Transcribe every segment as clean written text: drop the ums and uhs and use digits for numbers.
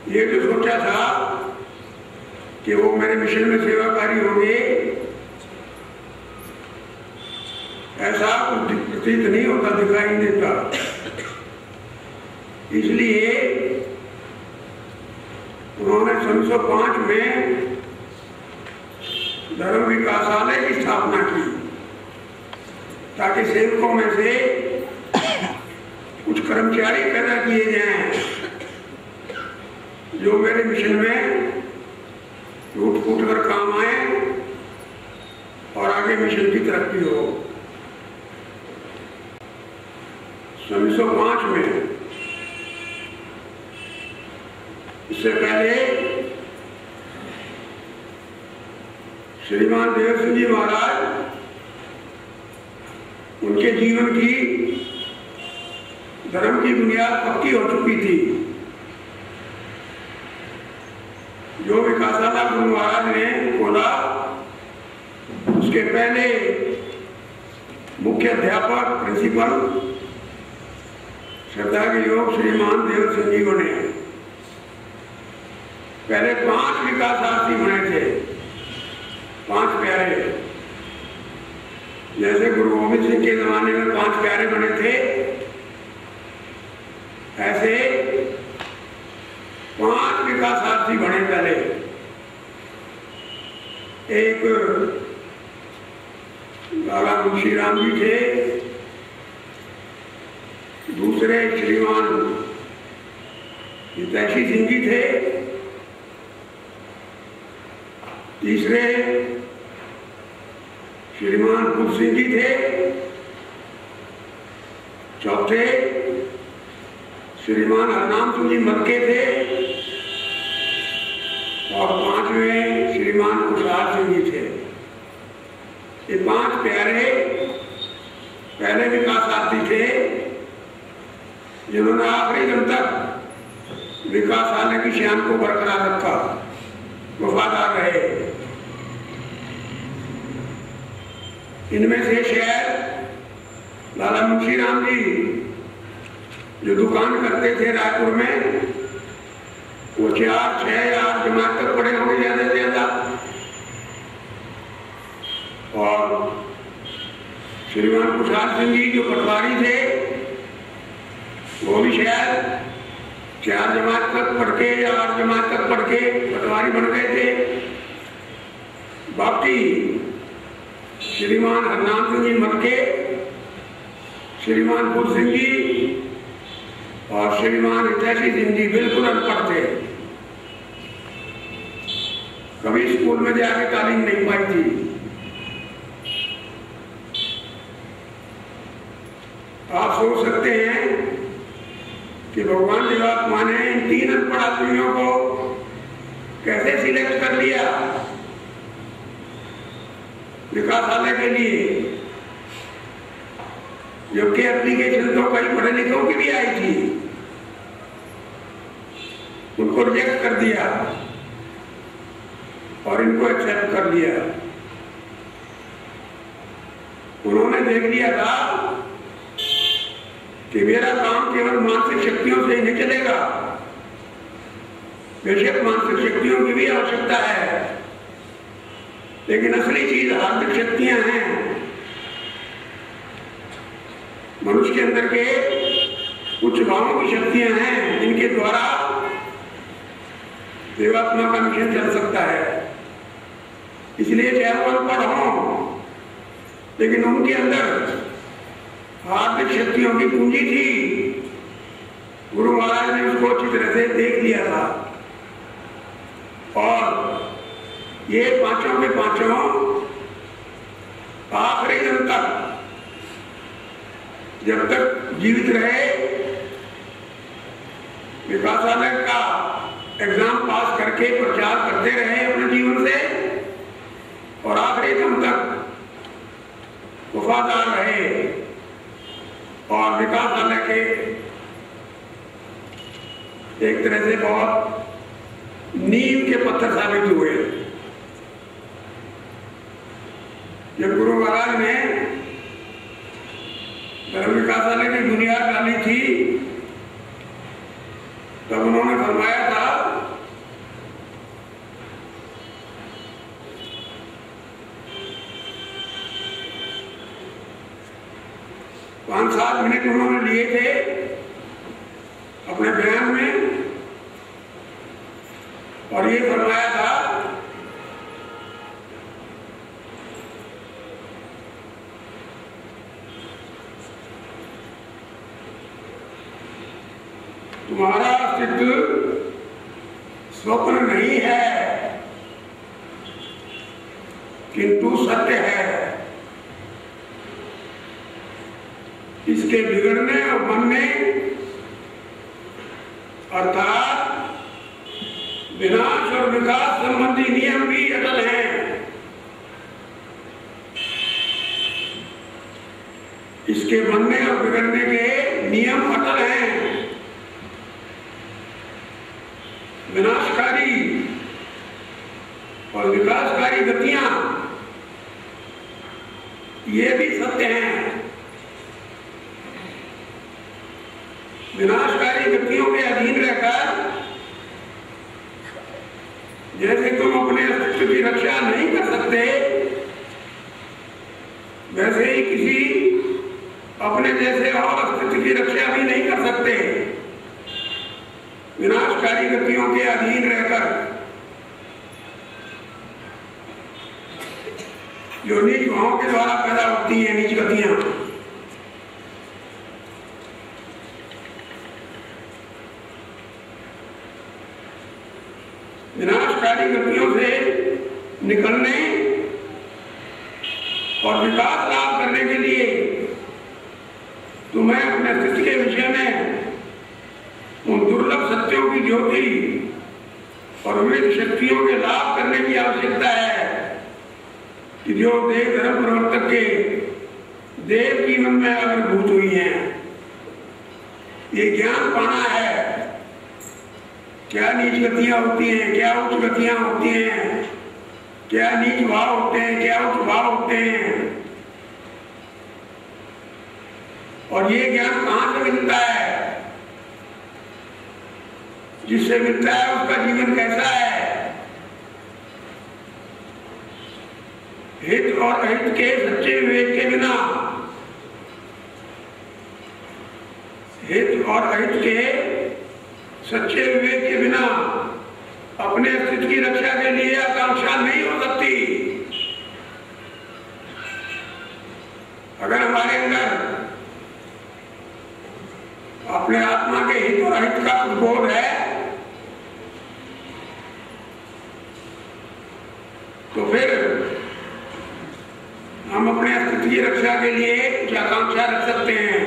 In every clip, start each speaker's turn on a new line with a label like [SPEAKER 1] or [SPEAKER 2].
[SPEAKER 1] ये जो सोचा था कि वो मेरे मिशन में सेवाकारी होंगे, ऐसा कुछ प्रतीत नहीं होता, दिखाई नहीं देता। इसलिए उन्होंने 1905 में धर्म विकासालय की स्थापना की ताकि सेवकों में से कुछ कर्मचारी पैदा किए जाएं जो मेरे मिशन में टूट फूट कर काम आए और आगे मिशन की तरक्की हो। 1905 में, इससे पहले श्रीमान देव सिंह जी महाराज, उनके जीवन की धर्म की बुनियाद पक्की हो चुकी थी। जो विकासाला गुरु महाराज ने खोला, उसके पहले मुख्य अध्यापक प्रिंसिपल श्रद्धा के योग श्रीमान देव सिंह जी बने। पहले 5 विकासार्थी बने थे, 5 प्यारे। जैसे गुरु गोविंद सिंह के जमाने में 5 प्यारे बने थे, ऐसे 5 विकासार्थी बने पहले। एक लाला मुंशी राम जी थे, दूसरे श्रीमान हितैषी सिंह जी थे, तीसरे श्रीमान बुद्ध सिंह जी थे, चौथे श्रीमान हरनाम सिंह जी मक्के थे और 5वें श्रीमान कुशाल सिंह जी थे। ये 5 प्यारे पहले विकासार्थी थे जिन्होंने आखिरी दिन तक विकासालय की शान को बरकरार रखा, वफादार रहे। इनमें से शायद लाला मुंशी राम जी जो दुकान करते थे रायपुर में, वो 4, 6 या 8 जमात तक पढ़े होंगे ज्यादा से ज्यादा। और श्रीमान कुशाल सिंह जी जो पटवारी थे, वो भी शायद 4 जमात तक पढ़ के या 8 जमात तक पढ़ के पटवारी बन गए थे। बाकी श्रीमान हरनाम सिंह जी मक्के, श्रीमान बुद्ध सिंह जी और श्रीमान हितैषी सिंह जी बिल्कुल अनपढ़ थे, कभी स्कूल में जाके तालीम नहीं पाई थी। आप सोच सकते हैं कि भगवान जीवात्मा ने इन 3 अनपढ़ आदमियों को कैसे सिलेक्ट कर लिया विकासालय के लिए, जबकि एप्लीकेशन तो कई पढ़े लिखों की भी आई थी। उनको रिजेक्ट कर दिया और इनको एक्सेप्ट कर लिया। उन्होंने देख लिया था कि मेरा काम केवल मानसिक शक्तियों से ही नहीं चलेगा, बेशक मानसिक शक्तियों की भी आवश्यकता है, लेकिन असली चीज हार्दिक शक्तियां हैं। मनुष्य के अंदर के कुछ भावों की शक्तियां हैं जिनके द्वारा देवात्मा का मिशन चल सकता है। इसलिए चाहे वो अनपढ़ हो, लेकिन उनके अंदर हार्दिक शक्तियों की पूंजी थी। गुरु महाराज ने उसको अच्छी तरह से देख लिया था और ये 5 के 5 आखिरी दिन तक, जब तक जीवित रहे, विकासालय का एग्जाम पास करके प्रचार करते रहे अपने जीवन से और आखिरी दिन तक वफादार रहे और विकासालय के एक तरह से बहुत नींव के पत्थर साबित हुए। जब गुरु महाराज ने धर्म विकासालय की बुनियाद डाली थी, तब उन्होंने फरमाया था 5-7 मिनट उन्होंने लिए थे अपने बयान में और ये फरमाया था तुम्हारा अस्तित्व स्वप्न नहीं है किंतु सत्य है। इसके बिगड़ने और बनने अर्थात विनाश और विकास संबंधी नियम भी अटल हैं। इसके बनने और बिगड़ने के नियम अटल हैं। विनाशकारी और विकासकारी गतियां ये भी सत्य हैं। विनाशकारी गतियों के अधीन रहकर जैसे तुम अपने अस्तित्व की रक्षा नहीं कर सकते, वैसे ही किसी अपने जैसे और अस्तित्व की रक्षा भी नहीं कर सकते। विनाशकारी गतियों के अधीन रहकर जो नीच भावों के द्वारा पैदा होती है नीच गतियां, विनाशकारी गतियों से निकलने और विकास लाभ करने के लिए तुम्हें अपने अस्तित्व के विषय में उन दुर्लभ सत्यों की ज्योति और विविध शक्तियों के लाभ करने की आवश्यकता है कि जो देव धर्म प्रवर्तक के देव जीवन में आविर्भूत हुई हैं। ये ज्ञान पाना है क्या नीच गतियां होती हैं, क्या उच्च गतियां होती हैं, क्या नीच भाव होते हैं, क्या उच्च भाव होते हैं। और ये ज्ञान कहां से मिलता है? जिससे मिलता है उसका जीवन कैसा है। हित और अहित के सच्चे विवेक के बिना, हित और अहित के सच्चे विवेक के बिना अपने अस्तित्व की रक्षा के लिए आकांक्षा नहीं हो सकती। अगर हमारे अंदर अपने आत्मा के हित और अहित का बोध है तो फिर हम अपने अस्तित्व की रक्षा के लिए कुछ आकांक्षा रख सकते हैं।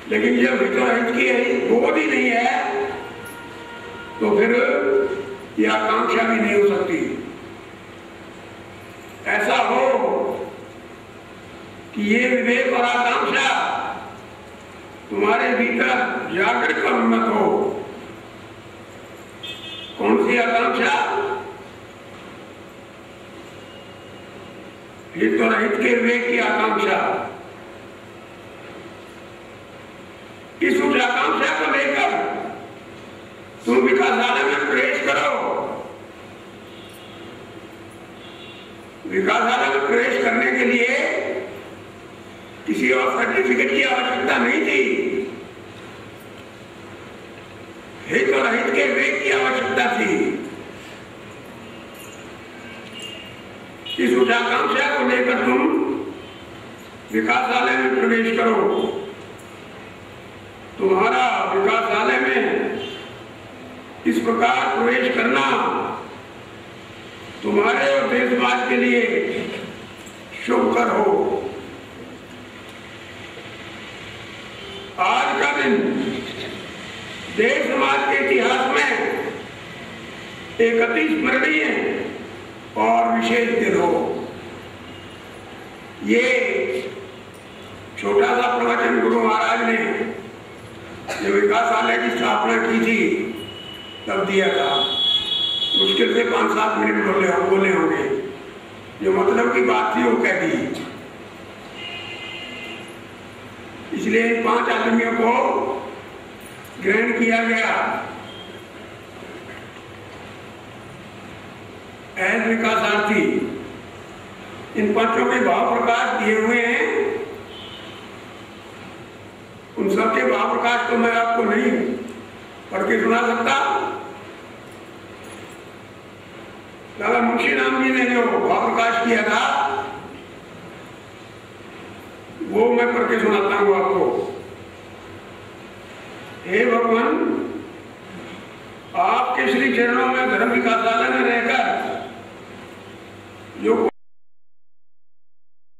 [SPEAKER 1] लेकिन जब हित और अहित की बोध ही नहीं है तो फिर यह आकांक्षा भी नहीं हो सकती। ऐसा हो कि ये विवेक और आकांक्षा तुम्हारे भीतर जागृत और उन्नत हो। कौन सी आकांक्षा? हित और अहित के विवेक की आकांक्षा। इस उच्च आकांक्षा को लेकर तुम विकासालय में प्रवेश करो। विकासालय में प्रवेश करने के लिए किसी और सर्टिफिकेट की आवश्यकता नहीं थी। हित और अहित के विवेक की आवश्यकता थी। इस उच्च आकांक्षा को लेकर तुम विकासालय में प्रवेश करो। तुम्हारा विकासालय में इस प्रकार प्रवेश करना तुम्हारे और देश समाज के लिए शुभकर हो। आज का दिन देश समाज के इतिहास में एक अति स्मरणीय और विशेष दिन हो। ये छोटा सा प्रवचन गुरु महाराज ने जब विकासालय की स्थापना की थी तब दिया था। मुश्किल से 5-7 मिनट बोले होंगे। जो मतलब की बात थी वो कह दी। इसलिए 5 आदमियों को ग्रहण किया गया एज विकासार्थी। इन 5 के भाव प्रकाश दिए हुए हैं सबके भाव प्रकाश तो मैं आपको नहीं पढ़ के सुना सकता। दादा मुंशी राम जी ने जो भाव प्रकाश किया था वो मैं पढ़ के सुनाता हूं आपको। हे भगवान, आपके श्री चरणों में धर्म विकासालय में रहकर